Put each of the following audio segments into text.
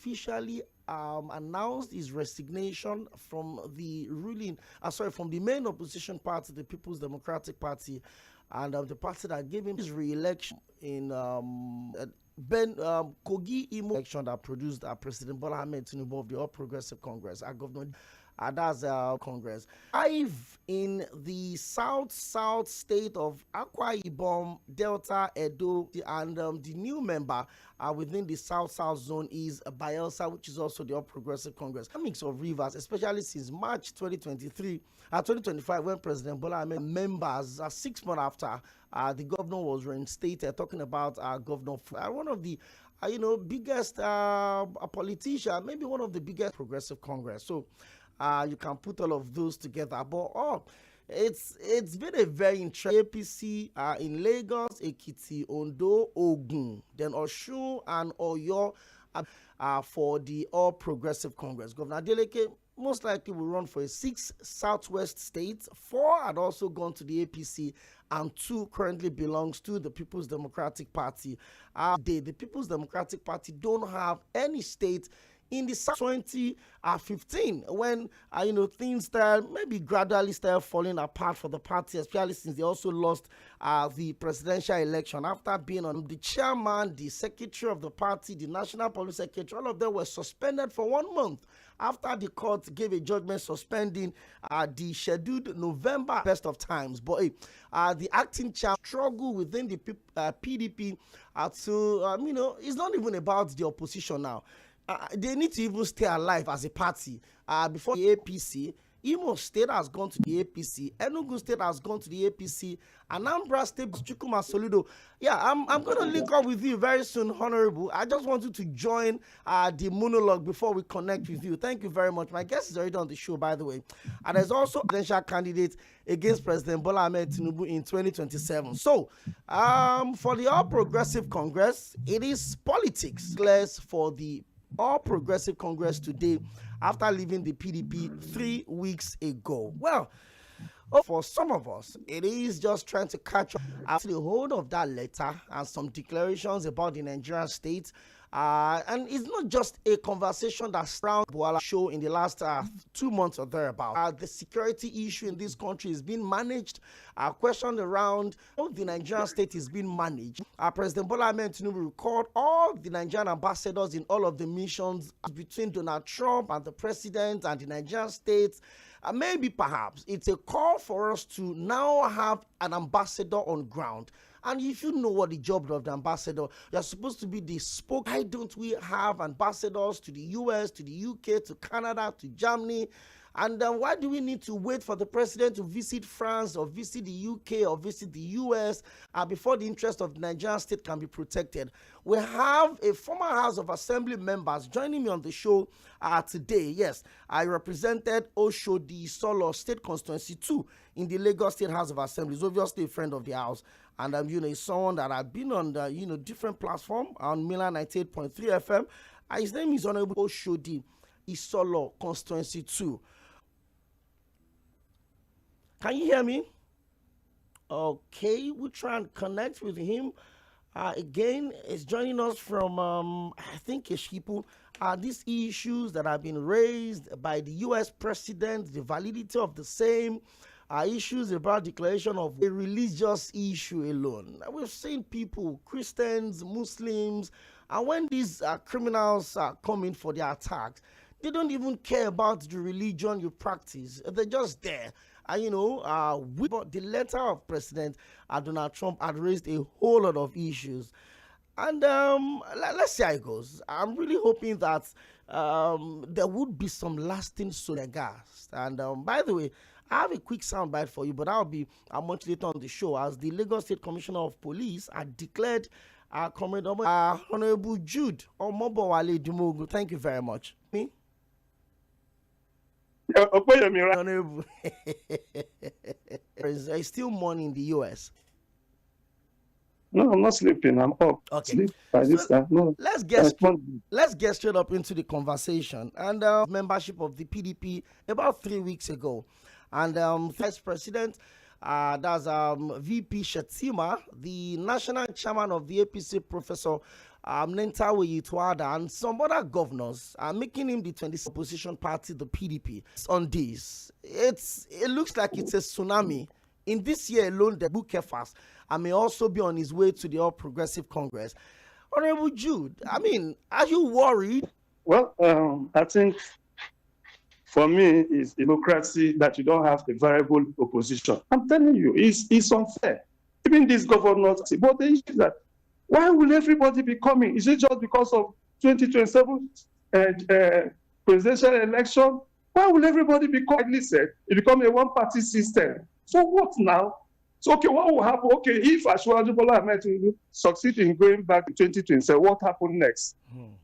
officially announced his resignation from the from the main opposition party, the People's Democratic Party, and the party that gave him his re-election in Kogi Imo election that produced President Bola Ahmed Tinubu of the All Progressive Congress, our governor. That's Congress. In the south state of Akwa Ibom, Delta, Edo, and the new member within the south zone is Bayelsa, which is also the All Progressive Congress. A mix of rivers, especially since March 2025, when President Bola Ahmed members 6 months after the governor was reinstated, talking about Governor, one of the biggest politician, maybe one of the biggest progressive Congress. So you can put all of those together. But it's been a very interesting APC in Lagos, Ekiti, Ondo, Ogun, then Osun and Oyo for the All Progressive Congress. Governor Adeleke most likely will run for 6 southwest states. 4 had also gone to the APC, and 2 currently belongs to the People's Democratic Party. The People's Democratic Party don't have any state in the 2015, when things maybe gradually start falling apart for the party, especially since they also lost the presidential election after being on the chairman, the secretary of the party, the national police secretary. All of them were suspended for 1 month after the court gave a judgment suspending the scheduled November best of times. But the acting chair struggle within the PDP it's not even about the opposition now. They need to even stay alive as a party. Before the APC, Imo State has gone to the APC, Enugu State has gone to the APC, Anambra State, Chukwuma Soludo. Yeah, I'm going to link up with you very soon, Honorable. I just want you to join the monologue before we connect with you. Thank you very much. My guest is already on the show, by the way. And there's also a presidential candidate against President Bola Ahmed Tinubu in 2027. So, for the All Progressive Congress, it is politics less for the All Progressive Congress today after leaving the PDP 3 weeks ago. Well, for some of us, it is just trying to catch up after the hold of that letter and some declarations about the Nigerian state. And it's not just a conversation that's around Boala show in the last 2 months or thereabout. The security issue in this country is being managed. Question around how the Nigerian state is being managed. President Bola Ahmed Tinubu recalled all the Nigerian ambassadors in all of the missions between Donald Trump and the president and the Nigerian states. Maybe perhaps it's a call for us to now have an ambassador on ground. And if you know what the job of the ambassador, you're supposed to be the spoke. Why don't we have ambassadors to the US, to the UK, to Canada, to Germany? And why do we need to wait for the president to visit France or visit the UK or visit the US before the interest of the Nigerian state can be protected? We have a former House of Assembly members joining me on the show today. Yes, I represented Oshodi Solo State Constituency 2 in the Lagos State House of Assembly. He's obviously a friend of the house. And he's someone that I've been on the different platform on Milan 98.3 FM. His name is Honorable Oshodi Isolo Constituency 2. Can you hear me? Okay, we'll try and connect with him. Again, he's joining us from, I think, Eshipu. These issues that have been raised by the U.S. president, the validity of the same, issues about declaration of a religious issue alone. We've seen people, Christians, Muslims, and when these criminals are coming for their attacks, they don't even care about the religion you practice. They're just there. The letter of President Donald Trump had raised a whole lot of issues. And let's see how it goes. I'm really hoping that there would be some lasting solidarity. And by the way, I have a quick soundbite for you, but that'll be much later on the show, as the Lagos State Commissioner of Police had declared Honorable Jude Omobowale Dumogu. Thank you very much. Me? Honorable. Is still morning in the US? No, I'm not sleeping. I'm up. Okay. Sleep by this time. No. Let's get straight up into the conversation. And membership of the PDP about 3 weeks ago. And Vice President, that's VP Shettima, the national chairman of the APC, Professor Tᴜɪ̀ᴜnᴜ and some other governors are making him the 20th opposition party, the PDP. On this, it looks like it's a tsunami. In this year alone, the book Kefas may also be on his way to the All Progressive Congress. Honorable Jude, I mean, are you worried? Well, I think for me, it's democracy that you don't have a variable opposition. I'm telling you, it's unfair. Even these governors, but the issue is that why will everybody be coming? Is it just because of 2027 presidential election? Why will everybody be coming? It become a one-party system. So what now? So, okay, what will happen? Okay, if Assᴍᴜᴜ succeed in going back to 2027, what happened next?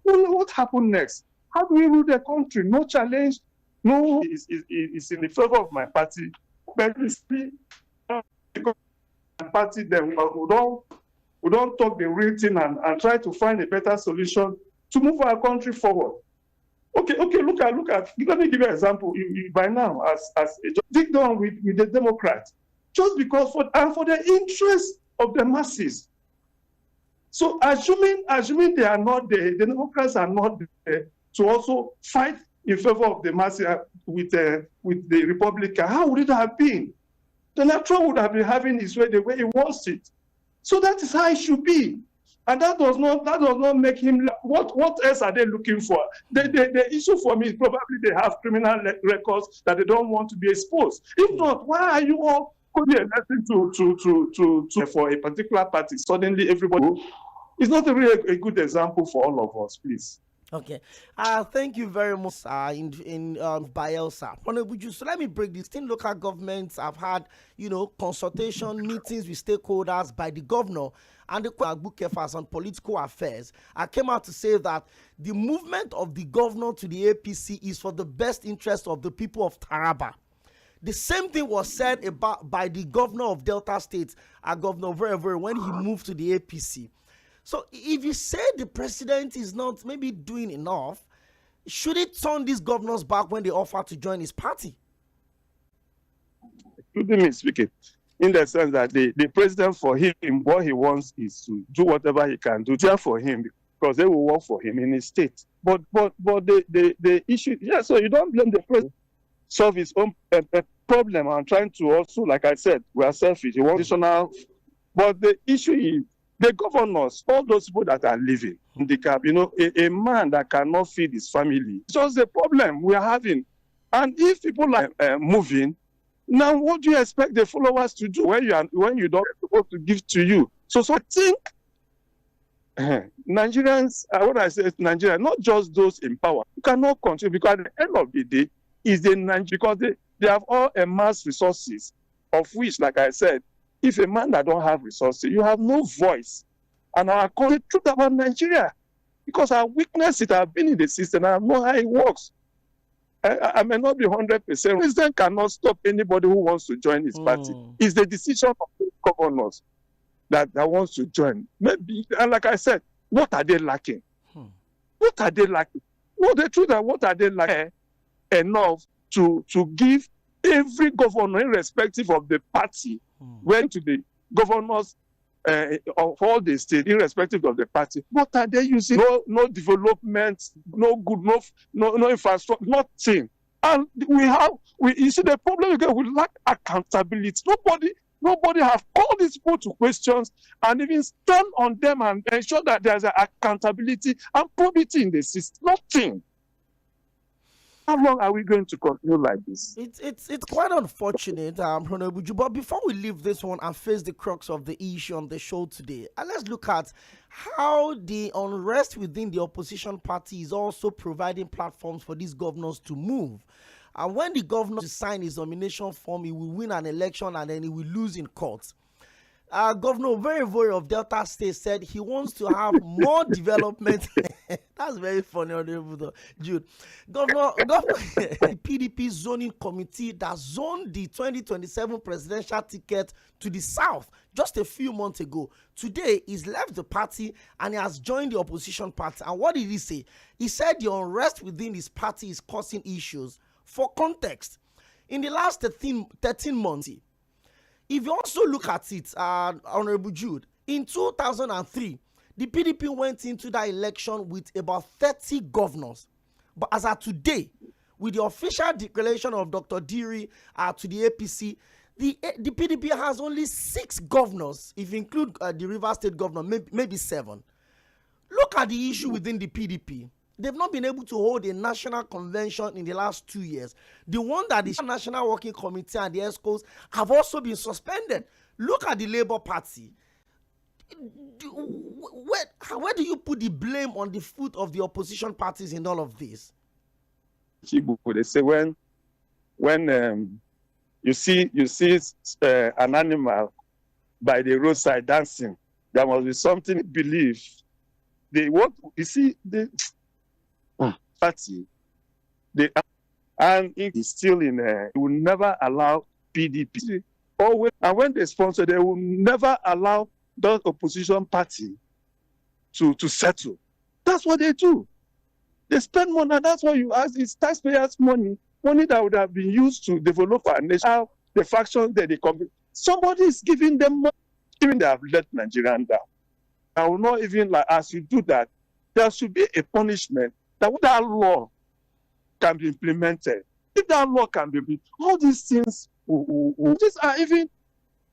Well, what happened next? How do we rule the country? No challenge. No, it's in the favor of my party. But it's because my party, then we don't talk the real thing and try to find a better solution to move our country forward. Okay, look at. Let me give you an example. By now, as dig down with the Democrats, just because for the interest of the masses. So assuming they are not there, the Democrats are not there to also fight in favor of the masses with the Republican, how would it have been? Donald Trump would have been having his way the way he wants it. So that is how it should be. And that does not make him. What else are they looking for? The issue for me is probably they have criminal records that they don't want to be exposed. If not, why are you all elected to for a particular party? Suddenly, everybody. It's not really a good example for all of us, please. Okay. Thank you very much in Bayelsa. So let me break this. 10 local governments have had, consultation meetings with stakeholders by the governor and the book Kefas on political affairs. I came out to say that the movement of the governor to the APC is for the best interest of the people of Taraba. The same thing was said by the governor of Delta State, Governor Oᴜᴜᴜ, when he moved to the APC. So if you say the president is not maybe doing enough, should it turn these governors back when they offer to join his party? Including me speaking, in the sense that the president, for him, what he wants is to do whatever he can do there for him, because they will work for him in his state. But the issue, so you don't blame the president. Solve his own problem and trying to also, like I said, we are selfish. He wants additional, but the issue is the governors, all those people that are living in the cap, a man that cannot feed his family. It's just the problem we are having. And if people are moving, now what do you expect the followers to do when you don't supposed to give to you? So I think Nigerians, when I say Nigeria, not just those in power, you cannot continue, because at the end of the day, is the Nigeria, because they have all amassed resources, of which, like I said, if a man that don't have resources, you have no voice. And I call it truth about Nigeria, because I witnessed it. I've been in the system and I know how it works. I may not be 100%. The president cannot stop anybody who wants to join his party. It's the decision of the governors that wants to join. Maybe, and like I said, what are they lacking? What are they lacking? No, the truth is, what are they lacking enough to give every governor, irrespective of the party, went to the governors of all the states, irrespective of the party. What are they using? No development, no good, no infrastructure, nothing. And you see the problem again, we lack accountability. Nobody have called these people to questions and even stand on them and ensure that there's accountability and probity in the system. Nothing. How long are we going to continue like this? It's quite unfortunate, but before we leave this one and face the crux of the issue on the show today, let's look at how the unrest within the opposition party is also providing platforms for these governors to move. And when the governor sign his nomination form, he will win an election and then he will lose in court. Governor Oᴜᴜᴜ of Delta State said he wants to have more development. That's very funny, Jude. Governor the PDP zoning committee that zoned the 2027 presidential ticket to the south just a few months ago. Today, he's left the party and he has joined the opposition party. And what did he say? He said the unrest within his party is causing issues. For context, in the last 13 months, if you also look at it, Honorable Jude, in 2003, The PDP went into that election with about 30 governors. But as of today, with the official declaration of Dr. Diri to the APC, the PDP has only 6 governors, if you include the Rivers State governor, maybe 7. Look at the issue within the PDP. They've not been able to hold a national convention in the last 2 years. The one that the National Working Committee and the ESCOs have also been suspended. Look at the Labour Party. Where do you put the blame on the foot of the opposition parties in all of this? They say when you see an animal by the roadside dancing, there must be something believe. The party, and it is still in it will never allow PDP. Always, and when they sponsor, they will never allow the opposition party to settle. That's what they do. They spend money, and that's what you ask. It's taxpayers' money that would have been used to develop our nation. How the factions that they compete. Somebody is giving them money, even they have let Nigerian down. I will not even as you do that, there should be a punishment that law can be implemented. If that law can be all these things, these are even,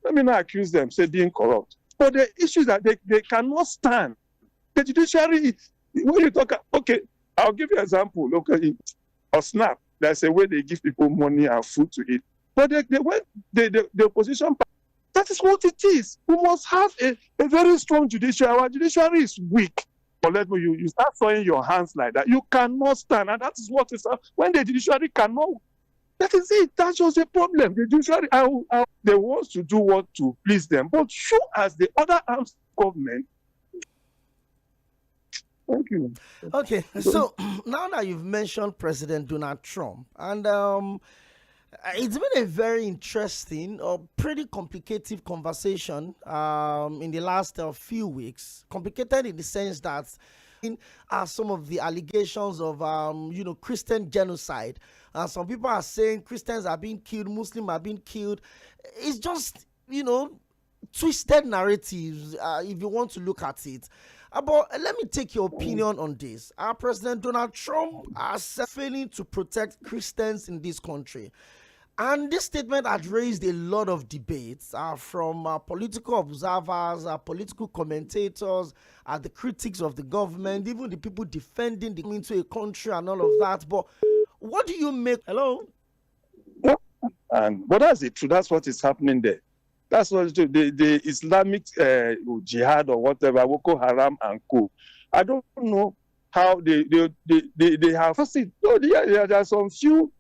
let me not accuse them, say being corrupt. But the issues that they cannot stand. The judiciary, when you talk, okay, I'll give you an example. Look at it. Or SNAP, there's a way they give people money and food to eat. But the opposition, that is what it is. We must have a very strong judiciary. Our judiciary is weak. But let me, you start throwing your hands like that. You cannot stand. And that is what is when the judiciary cannot. That is it. That's just a problem. The judiciary, they want to do what to please them. But show as the other arms of government. Thank you. Okay, so now that you've mentioned President Donald Trump, and it's been a very interesting or pretty complicated conversation in the last few weeks. Complicated in the sense that some of the allegations of Christian genocide. Some people are saying Christians are being killed, Muslims are being killed. It's just twisted narratives if you want to look at it. But let me take your opinion on this. President Donald Trump is failing to protect Christians in this country. And this statement had raised a lot of debates from political observers, political commentators, the critics of the government, even the people defending them into a country and all of that. But what do you make? Hello? But that's it. That's what is happening there. That's what the Islamic jihad or whatever, Boko Haram and co. I don't know how they have. There are some few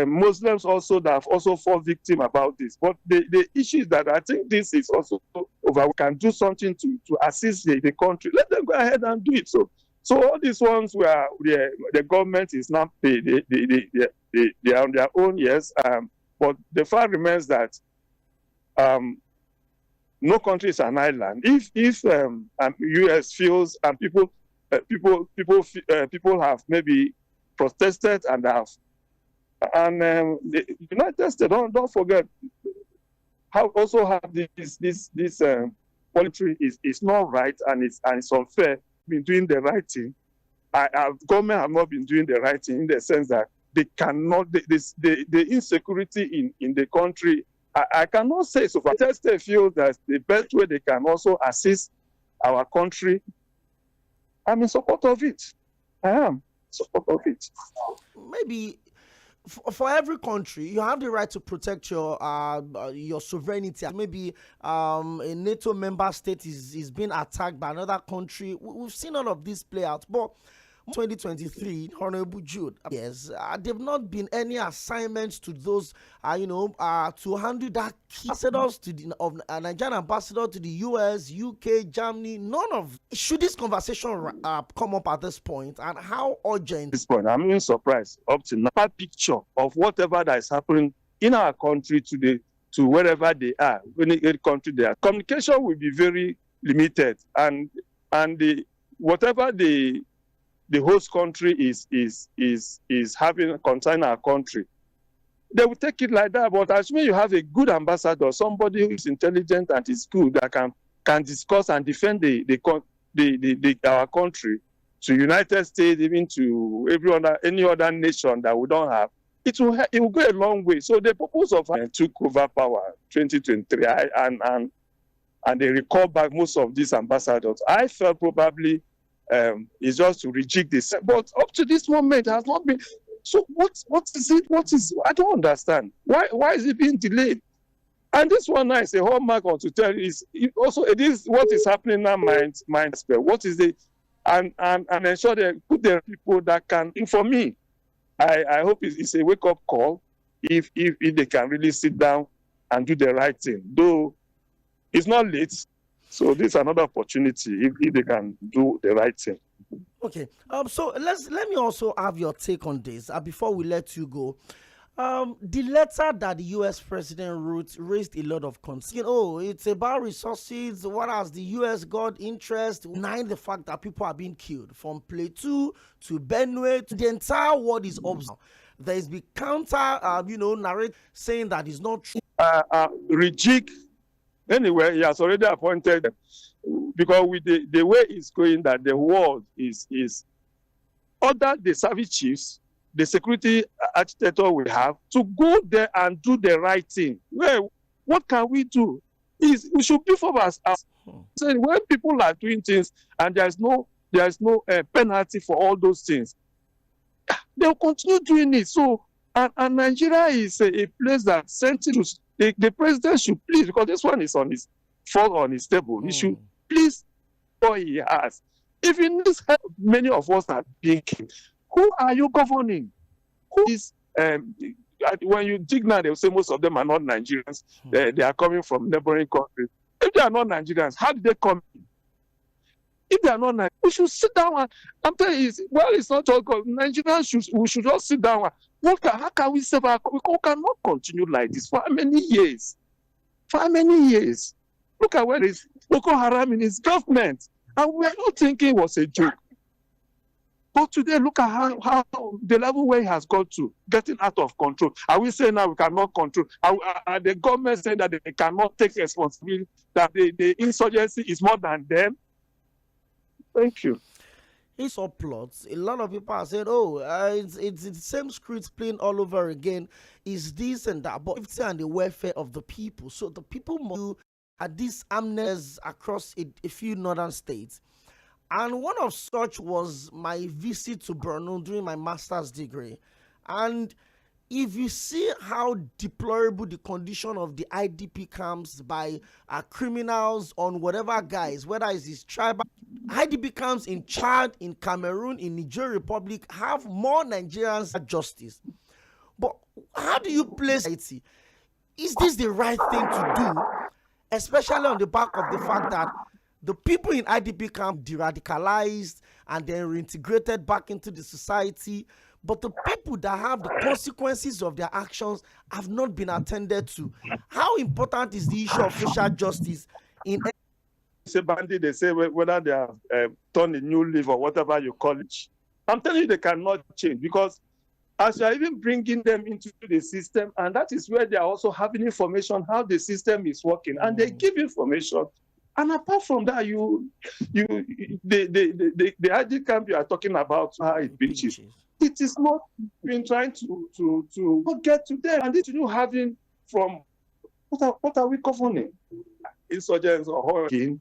Muslims also that have also fall victim about this. But the issue is that I think this is also over. We can do something to assist the country. Let them go ahead and do it. So all these ones where the government is not paid, they are on their own, yes. But the fact remains that no country is an island. If US feels and people have maybe protested and have. And the United States, don't forget, also have this policy is not right and it's unfair. Been doing the right thing. Government have not been doing the right thing in the sense that they cannot. The insecurity in the country. I cannot say so. But United States feel that the best way they can also assist our country. I'm in support of it. I am support of it. Maybe. For every country, you have the right to protect your sovereignty. Maybe a NATO member state is being attacked by another country. We've seen all of this play out. But 2023, Honorable Jude, yes, there have not been any assignments to those, to handle that key ambassadors of Nigerian ambassador to the US, UK, Germany. None of. Should this conversation come up at this point, and how urgent? At this point, I'm even surprised up to now. A picture of whatever that is happening in our country today to wherever they are, any country they are. Communication will be very limited, and whatever the host country is having concern our country, they will take it like that. But assuming you have a good ambassador, somebody who is intelligent and is good, that can can discuss and defend our country to United States, even to any other nation that we don't have, it will go a long way. So the purpose of took over power 2023 and they recall back most of these ambassadors, I felt probably is just to reject this. But up to this moment, it has not been. So what is it? I don't understand. Why is it being delayed? And this one now is a hallmark on to tell you it is what is happening now. Mind spell. What is it? And ensure they put the people that can. For me, I hope it's a wake up call. If they can really sit down and do the right thing, though it's not late. So this is another opportunity if they can do the right thing. Okay. So let me also have your take on this before we let you go. The letter that the U.S. president wrote raised a lot of concern. Oh, it's about resources. What has the U.S. got interest? Denying the fact that people are being killed from Plateau to Benue to the entire world is observed. There is the counter, narrative saying that it's not true. Rejig. Anyway, he has already appointed, because with the way it's going, that the world is order the service chiefs, the security architecture we have, to go there and do the right thing. Well, what can we do? We should be for us. So when people are doing things and there's no penalty for all those things, they'll continue doing it. So, and Nigeria is a place that sentinels. The president should please, because this one is on his table. He should please what he has. If he needs help, many of us are being killed. Who are you governing? Who is when you dig now, they'll say most of them are not Nigerians. They are coming from neighboring countries. If they are not Nigerians, how did they come in? If they are not Nigerians, we should sit down and I'm telling you, it's not all good. Nigerians we should just sit down. How can we save our country? We cannot continue like this for how many years? For how many years? Look at where is Boko Haram in his government. And we are not thinking it was a joke. But today, look at how the level where it has got to, getting out of control. Are we saying now we cannot control? Are the government saying that they cannot take responsibility, that the insurgency is more than them? Thank you. It's all plots. A lot of people are saying, it's the same script playing all over again. Is this and that, but it's and the welfare of the people. So the people must at these amnesties across a few northern states. And one of such was my visit to Borno during my master's degree. And if you see how deplorable the condition of the IDP camps by criminals on whatever guise, whether it's his tribal IDP camps in Chad, in Cameroon, in Niger Republic, have more Nigerians at justice. But how do you place it? Is this the right thing to do, especially on the back of the fact that the people in IDP camp de-radicalized and then reintegrated back into the society, but the people that have the consequences of their actions have not been attended to? How important is the issue of social justice in say bandit, they say whether they have turned a new leaf or whatever you call it. I'm telling you, they cannot change, because as you are even bringing them into the system, and that is where they are also having information how the system is working, and they give information. And apart from that, the ID camp you are talking about, how it reaches, it is not been trying to get to them, and this you having from what are we governing? Insurgents or horror to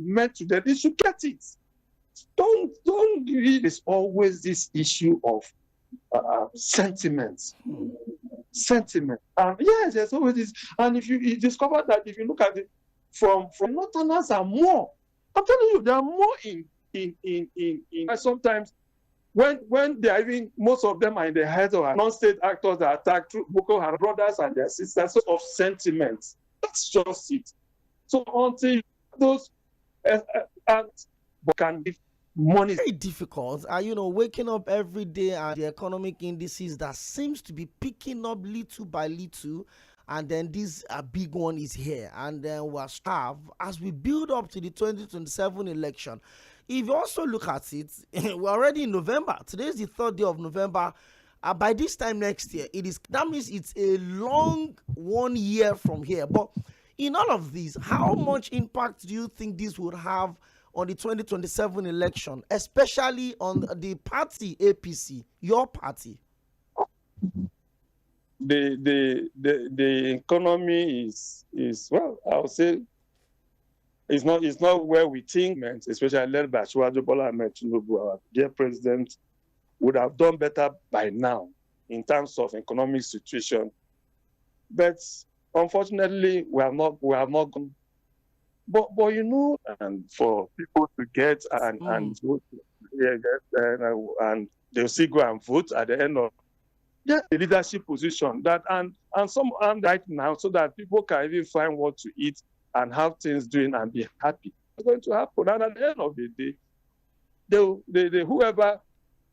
meant to them, they should get it. Don't it's always this issue of sentiments. Yes, there's always this. And if you discover that, if you look at it from Northerners are more. I'm telling you, there are more in sometimes when they are even, most of them are in the heads of non-state actors that attack Boko Haram brothers and their sisters of sentiments. That's just it. So until those can give money, very difficult. Waking up every day and the economic indices that seems to be picking up little by little, and then this big one is here, and then we'll have as we build up to the 2027 election. If you also look at it, we're already in November. Today is the 3rd day of November. By this time next year, that means it's a long 1 year from here. But In all of these, how much impact do you think this would have on the 2027 election, especially on the party APC, your party? The economy is well, I would say it's not where we think, especially led by Tᴜɪᴛᴛᴇʀ, our dear president, would have done better by now in terms of economic situation. But unfortunately, we have not gone. But and for people to get and vote, and they'll still go and vote at the end of the leadership position and some right now, so that people can even find what to eat and have things doing and be happy. It's going to happen. And at the end of the day, they whoever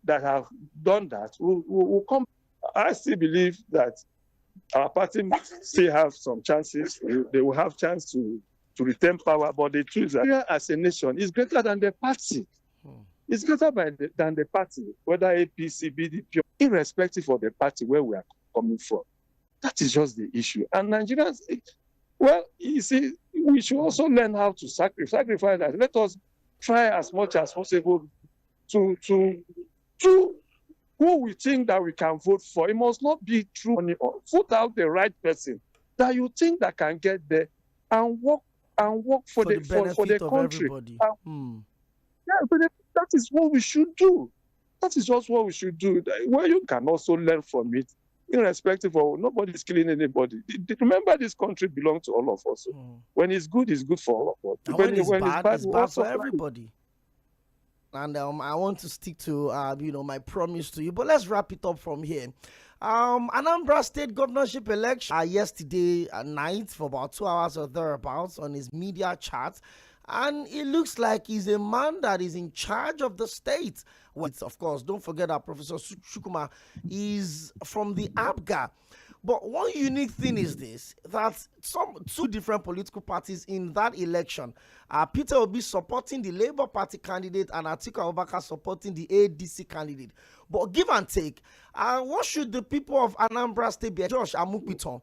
that have done that will come. I still believe that our party still have some chances. They will have chance to retain power, but the truth is that as a nation is greater than the party. It's greater than the party, whether APC, BDP, irrespective of the party where we are coming from. That is just the issue. And Nigerians, well, you see, we should also learn how to sacrifice that. Let us try as much as possible to who we think that we can vote for. It must not be true money. Vote out the right person that you think that can get there and work for the country. That is what we should do. That is just what we should do. Where you can also learn from it, irrespective of nobody is killing anybody. Remember, this country belongs to all of us. When it's good for all of us. And when it's bad for everybody. And I want to stick to my promise to you. But let's wrap it up from here. Anambra State governorship election yesterday night for about 2 hours or thereabouts on his media chat. And it looks like he's a man that is in charge of the state. Well, of course, don't forget that Professor Chukwuma is from the ABGA. But one unique thing is this, that two different political parties in that election, Peter Obi supporting the Labour Party candidate and Atiku Abubakar supporting the ADC candidate. But give and take, what should the people of Anambra State be? Josh Amukpiton.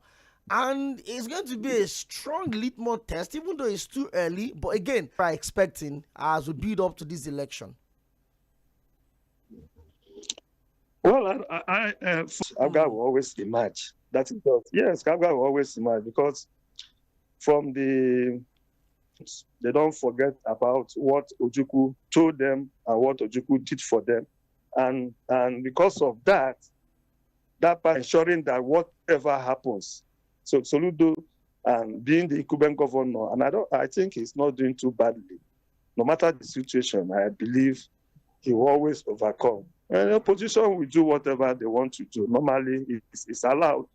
And it's going to be a strong litmus test, even though it's too early. But again, we're expecting as we build up to this election. Well, ABGA will always emerge. That is just, yes, ABGA will always emerge because they don't forget about what Ojukwu told them and what Ojukwu did for them. And because of that by ensuring that whatever happens, so Soludo and being the incumbent governor, and I think he's not doing too badly. No matter the situation, I believe he will always overcome. And the opposition will do whatever they want to do. Normally, it's allowed.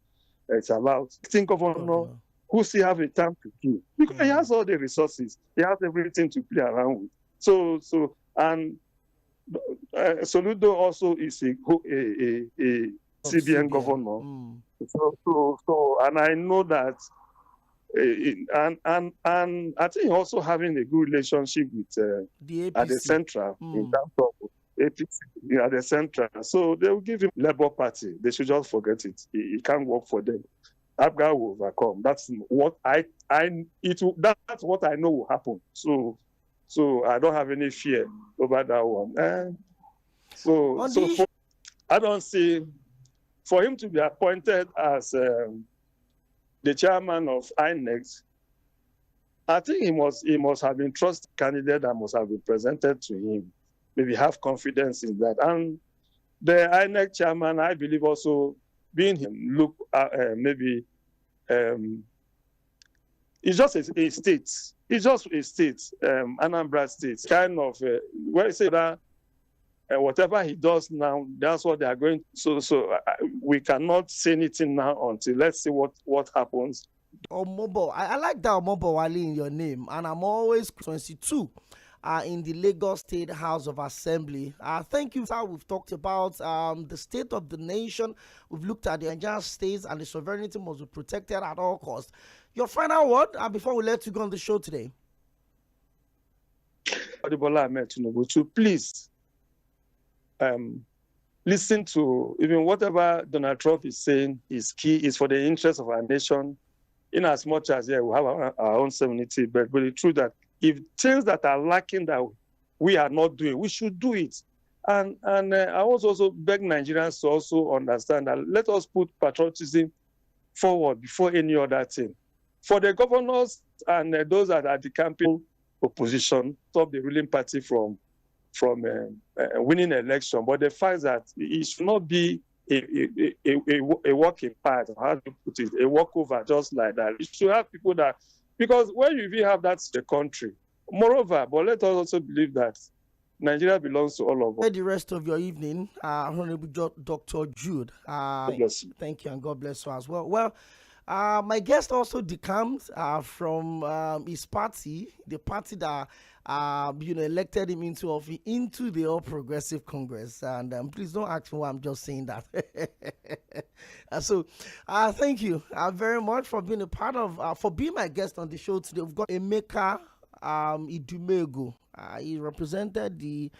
It's allowed. Think governor who still have a time to do because he has all the resources. He has everything to play around with. So Soludo also is a CBN governor. So, and I know that, and I think also having a good relationship with the APC. At the central in terms of APC at the central. So they will give him Labour Party. They should just forget it. It can't work for them. ABGA will overcome. That's what that's what I know will happen. So I don't have any fear over that one. I don't see. For him to be appointed as the chairman of INEC, I think he must have been trusted candidate that must have been presented to him. Maybe have confidence in that. And the INEC chairman, I believe also being him, look maybe it's just a state. It's just a state, Anambra State, kind of where you say that. Whatever he does now, that's what they are going to. So we cannot say anything now until let's see what happens. Omobo, I like that Omobo Wali in your name, and I'm always 22 in the Lagos State House of Assembly. Thank you. Sir. We've talked about the state of the nation. We've looked at the Nigerian states, and the sovereignty must be protected at all costs. Your final word before we let you go on the show today. To please listen to even whatever Donald Trump is saying is key, is for the interest of our nation. in as much as we have our own sovereignty, but the truth that if things that are lacking that we are not doing, we should do it. And I also beg Nigerians to also understand that let us put patriotism forward before any other thing. For the governors and those that are the campaign opposition, stop the ruling party from winning election, but the fact that it should not be a work in part, how to put it, a walkover just like that. You should have people that, because when you even have that the country, moreover, but let us also believe that Nigeria belongs to all of us. The rest of your evening, Honorable Dr. Jude. Yes. Thank you, and God bless you as well. Well, my guest also decamped from his party, the party that elected him into the All Progressive Congress. And please don't ask me why I'm just saying that. So thank you very much for being a part of, for being my guest on the show today. We've got Emeka Idumego. He represented the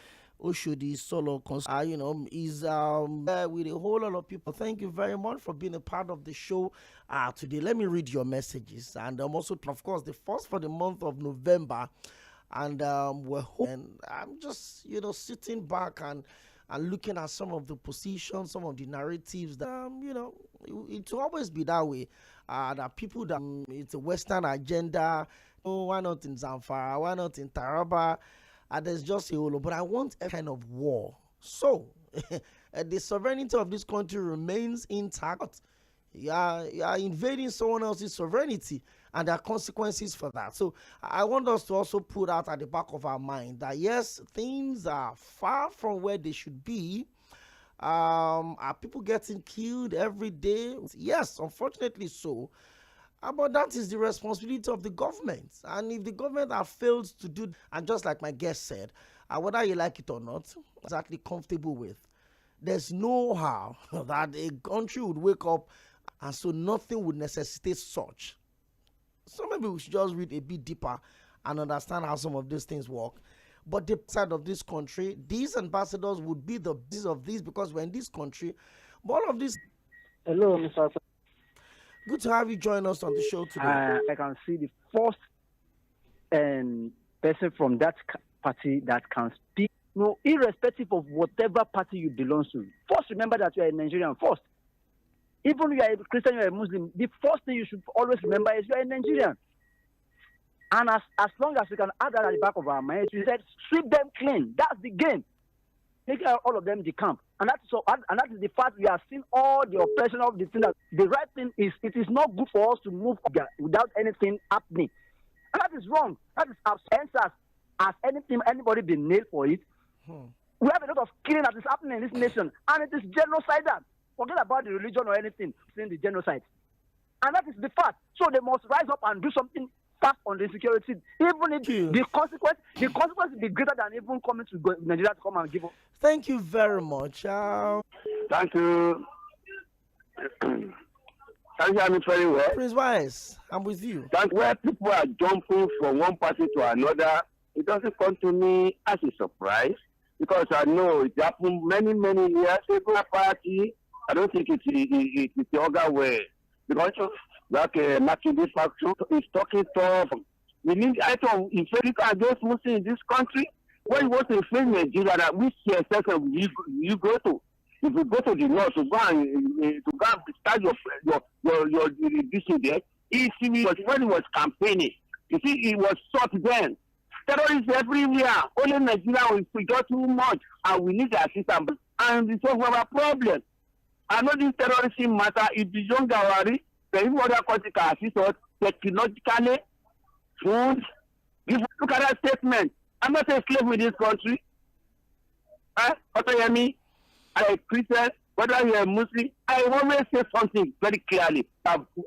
Oshodi Solo Concern. He's there with a whole lot of people. Thank you very much for being a part of the show today. Let me read your messages. And also, of course, the first for the month of November. And we're home. And I'm just, sitting back and looking at some of the positions, some of the narratives that, it will always be that way. That people that it's a Western agenda. Oh, why not in Zamfara? Why not in Taraba? There's just a whole, but I want a kind of war. So, the sovereignty of this country remains intact. You are invading someone else's sovereignty, and there are consequences for that. So, I want us to also put out at the back of our mind that, yes, things are far from where they should be. Are people getting killed every day? Yes, unfortunately so. But that is the responsibility of the government. And if the government have failed to do, and just like my guest said, whether you like it or not, exactly comfortable with, there's no how that a country would wake up and so nothing would necessitate such. So maybe we should just read a bit deeper and understand how some of these things work. But the side of this country, these ambassadors would be the business of this, because we're in this country. But all of this. Hello, Mr. Good to have you join us on the show today. I can see the first person from that party that can speak, irrespective of whatever party you belong to. First, remember that you are a Nigerian first. Even if you are a Christian, you are a Muslim, the first thing you should always remember is you are a Nigerian. And as long as we can add that at the back of our minds, we said, sweep them clean. That's the game. Take all of them decamp. And that is the fact we are seeing all the oppression of the thing. That the right thing is, it is not good for us to move without anything happening. And that is wrong. That is absence as anything, anybody been nailed for it. We have a lot of killing that is happening in this nation, and it is genocidal. Forget about the religion or anything, it's the genocide. And that is the fact. So they must rise up and do something fast on the insecurity. Even if the consequence will be greater than even coming to Nigeria to come and give up. Thank you very much. Thank you. Can you hear me very well? Prince Wise, I'm with you. Where people are jumping from one party to another, it doesn't come to me as a surprise, because I know it happened many years ago. Party, I don't think it's the other way. Because like Mackenzie faction is talking tough. We need item in against Muslims in this country. When you want to face Nigeria, that we see a second, you go to. If you go to the north to go and start your division there, when he was campaigning, you see, he was shot then. Terrorists everywhere. Only Nigeria we got too much, and we need the assistance. And it's all our problem. I know this terrorism matter. It's beyond Gawari. The other country can assist us technologically, food. Look at that statement. I'm not a slave in this country. What do you mean? I'm a Christian, whether you're a Muslim, I always say something very clearly.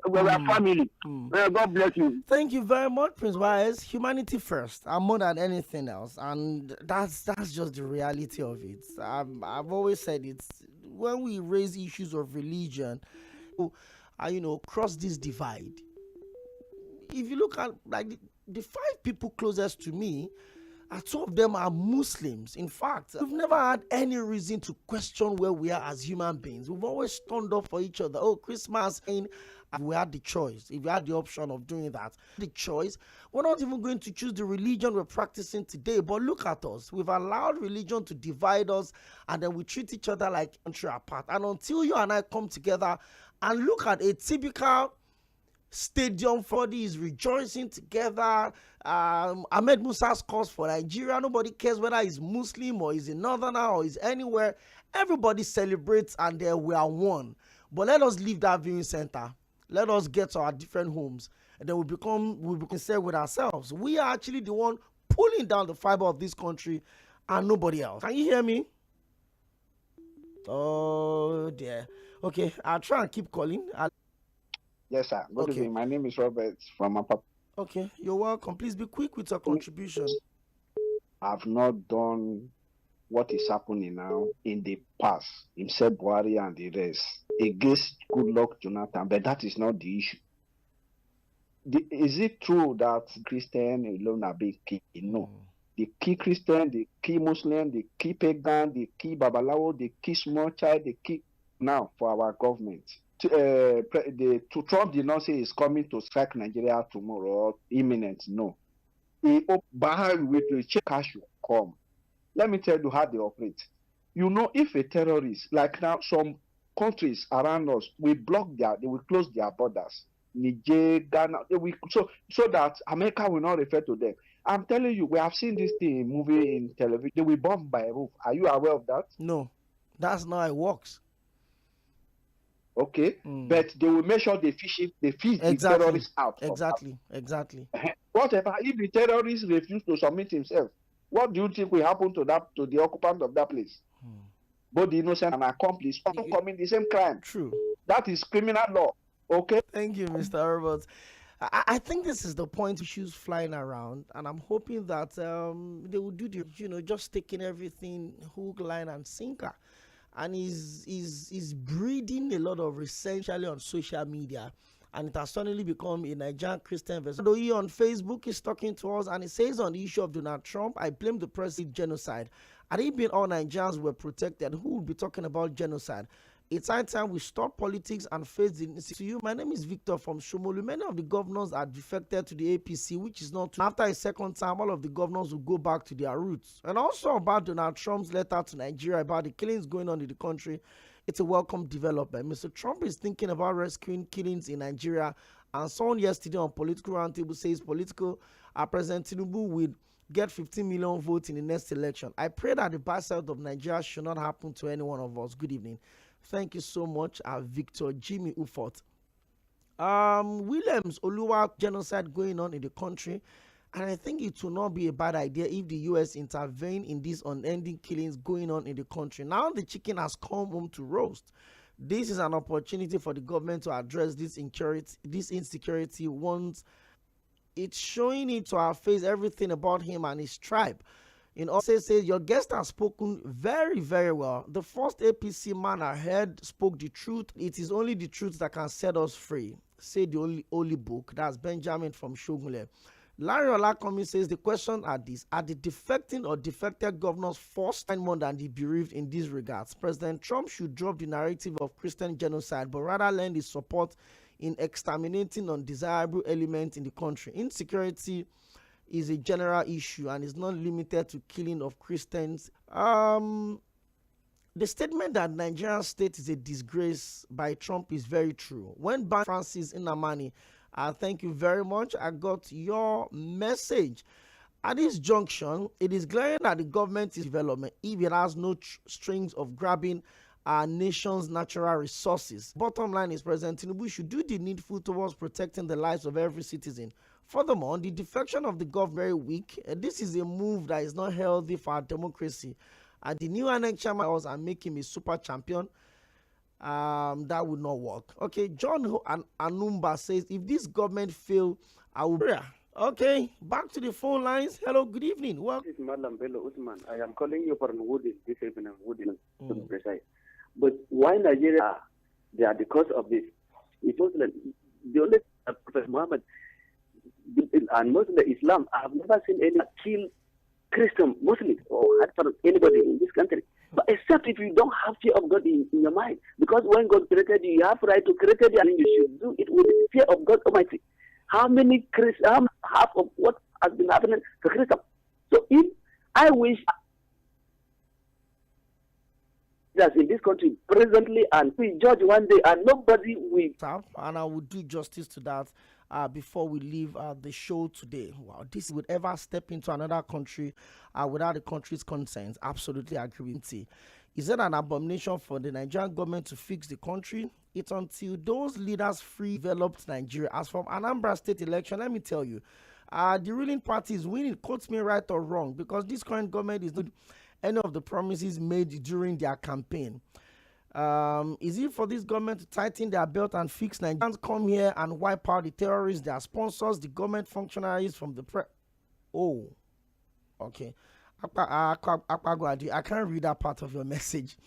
We are family. God bless you. Thank you very much, Prince Wise. Humanity first, and more than anything else. And that's just the reality of it. I've always said it's when we raise issues of religion, cross this divide. If you look at like the 5 people closest to me, Two of them are Muslims. In fact, we've never had any reason to question where we are as human beings. We've always stood up for each other. Oh, Christmas, and we had the choice. If we had the option of doing that, the choice, we're not even going to choose the religion we're practicing today. But look at us. We've allowed religion to divide us, and then we treat each other like country apart. And until you and I come together and look at a typical stadium, for is rejoicing together. Ahmed Musa's cause for Nigeria. Nobody cares whether he's Muslim or he's a northerner or he's anywhere. Everybody celebrates and we are one. But let us leave that viewing center. Let us get to our different homes, and then we become concerned with ourselves. We are actually the one pulling down the fiber of this country, and nobody else. Can you hear me? Oh dear. Okay, I'll try and keep calling. Yes, sir. Good evening. My name is Robert from Apapa. Okay, you're welcome. Please be quick with your contribution. I've not done what is happening now in the past, Sᴛᴜᴛ and the rest, against Goodluck Jonathan, but that is not the issue. Is it true that Christian alone are being killed? No. The key Christian, the key Muslim, the key pagan, the key Babalawo, the key small child, the key now for our government. To Trump did not say he's coming to strike Nigeria tomorrow or imminent. No. Bahari with the check should come. Let me tell you how they operate. You know, if a terrorist, like now some countries around us, they will close their borders. Niger, Ghana, so that America will not refer to them. I'm telling you, we have seen this thing in movie, in television. They will bomb by a roof. Are you aware of that? No, that's not how it works. Okay, but they will make sure they fish the terrorists out. Exactly. Whatever, if the terrorist refuse to submit himself, what do you think will happen to the occupant of that place? Both the innocent and accomplice commit the same crime. True. That is criminal law. Okay. Thank you, Mr. Herbert. I think this is the point, issues flying around, and I'm hoping that they will do just taking everything hook, line, and sinker. And is breeding a lot of essentially on social media, and it has suddenly become a Nigerian Christian versus. So he on Facebook is talking to us, and he says on the issue of Donald Trump, I blame the president genocide. Had it been all Nigerians were protected, who would be talking about genocide? It's high time we stop politics and face the to you. My name is Victor from Shomolu. Many of the governors are defected to the APC, which is not true. After a second time, all of the governors will go back to their roots. And also about Donald Trump's letter to Nigeria about the killings going on in the country. It's a welcome development. Mr. Trump is thinking about rescuing killings in Nigeria. And someone yesterday on Political Roundtable says President Tinubu will get 15 million votes in the next election. I pray that the bad side of Nigeria should not happen to any one of us. Good evening. Thank you so much, Victor Jimmy Ufot. Williams Oluwa genocide going on in the country, and I think it will not be a bad idea if the U.S. intervene in these unending killings going on in the country. Now the chicken has come home to roast. This is an opportunity for the government to address this insecurity once it's showing it to our face everything about him and his tribe. In also says your guest has spoken very, very well. The first APC man I heard spoke the truth. It is only the truth that can set us free. Say the holy book. That's Benjamin from Shogunle. Larry Olakomi says the question are this: are the defecting or defected governors forced and more than the bereaved in these regards? President Trump should drop the narrative of Christian genocide, but rather lend his support in exterminating undesirable elements in the country. Insecurity is a general issue and is not limited to killing of Christians. The statement that Nigerian state is a disgrace by Trump is very true. When Francis Inamani, thank you very much. I got your message. At this junction, it is glaring that the government is development if it has no strings of grabbing our nation's natural resources. Bottom line is President Tinubu should do the needful towards protecting the lives of every citizen. Furthermore, the defection of the government very weak. This is a move that is not healthy for our democracy. The new annexed chairman are making him a super champion. That would not work. Okay, John Anumba says, if this government fail, I will. Okay, back to the phone lines. Hello, good evening. Well, this is Madam Bello Usman. I am calling you from Woodin, this evening, Woodin, to be precise. But why Nigeria? They are the cause of this. It was the only Prophet Muhammad and most of the Islam, I have never seen any kill Christian, Muslim, or hard for anybody in this country. But except if you don't have fear of God in your mind. Because when God created you, you have right to create it and you should do it with fear of God Almighty. How many Christians, half of what has been happening to Christians? So if I wish that in this country presently and we judge one day and nobody will. And I will do justice to that before we leave the show today. Wow, this would ever step into another country without the country's consent. Absolutely agree with you. Is it an abomination for the Nigerian government to fix the country? It's until those leaders free developed Nigeria. As from Anambra State election, let me tell you, the ruling party is winning. Quote me right or wrong, because this current government is not any of the promises made during their campaign. Is it for this government to tighten their belt and fix Nigerians come here and wipe out the terrorists, their sponsors, the government functionaries from the press? Oh, okay. I can't read that part of your message,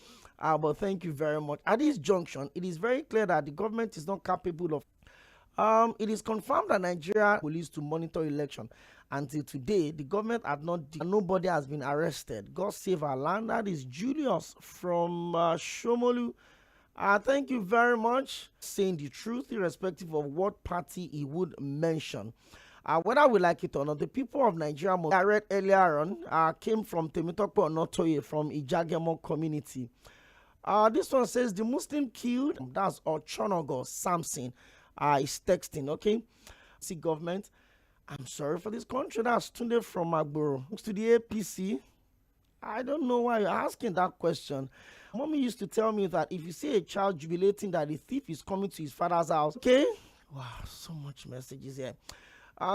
but thank you very much. At this junction, it is very clear that the government is not capable of. It is confirmed that Nigeria police to monitor election. Until today, the government had not, nobody has been arrested. God save our land. That is Julius from Shomolu. Thank you very much. Saying the truth, irrespective of what party he would mention. Whether we like it or not, the people of Nigeria, I read earlier on, came from Tēmítọ́pẹ́ Ọ̀nàtóyè from Ijagemo community. This one says the Muslim killed, that's Ochonogo Samson, is texting, okay? See government. I'm sorry for this country. That's Tunde from Agboro. To the APC, I don't know why you're asking that question. Mommy used to tell me that if you see a child jubilating that the thief is coming to his father's house, okay? Wow, so much messages here.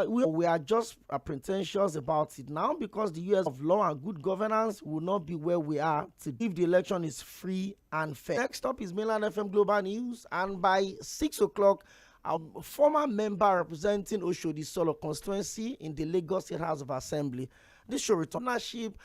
We are just pretentious about it now because the US of law and good governance will not be where we are if the election is free and fair. Next up is Mainland FM Global News, and by 6 o'clock, a former member representing Oshodi Solo constituency in the Lagos State House of Assembly. This show return ownership